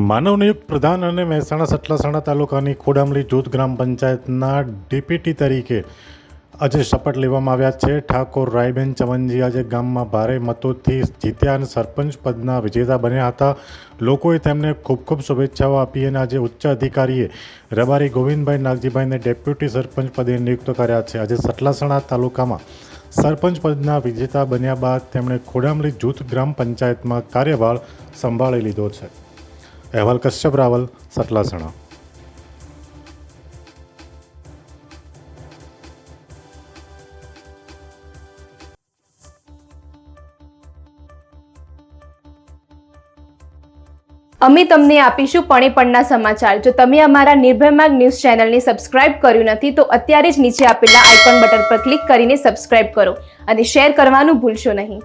માનવ નિયુક્ત પ્રધાન અને મહેસાણા સતલાસણા તાલુકાની ખોડામલી જૂથ ગ્રામ પંચાયતના ડીપીટી તરીકે આજે શપથ લેવામાં આવ્યા છે. ઠાકોર રાયબેન ચમનજી આજે ગામમાં ભારે મતોથી જીત્યા અને સરપંચ પદના વિજેતા બન્યા હતા. લોકોએ તેમને ખૂબ ખૂબ શુભેચ્છાઓ આપી અને આજે ઉચ્ચ અધિકારીએ રબારી ગોવિંદભાઈ નાગજીભાઈને ડેપ્યુટી સરપંચ પદે નિયુક્ત કર્યા છે. આજે સતલાસણા તાલુકામાં સરપંચ પદના વિજેતા બન્યા બાદ તેમણે ખોડામલી જૂથ ગ્રામ પંચાયતમાં કાર્યભાર સંભાળી લીધો છે. અહેવાલ કશ્યપ રાવલ, સતલાસણા. અમે તમને આપીશું પળે પળના સમાચાર. જો તમે અમારા નિર્ભય માર્ગ ન્યૂઝ ચેનલને સબસ્ક્રાઇબ કર્યું નથી તો અત્યારે જ નીચે આપેલા આઇકોન બટન પર ક્લિક કરીને સબસ્ક્રાઇબ કરો અને શેર કરવાનું ભૂલશો નહીં.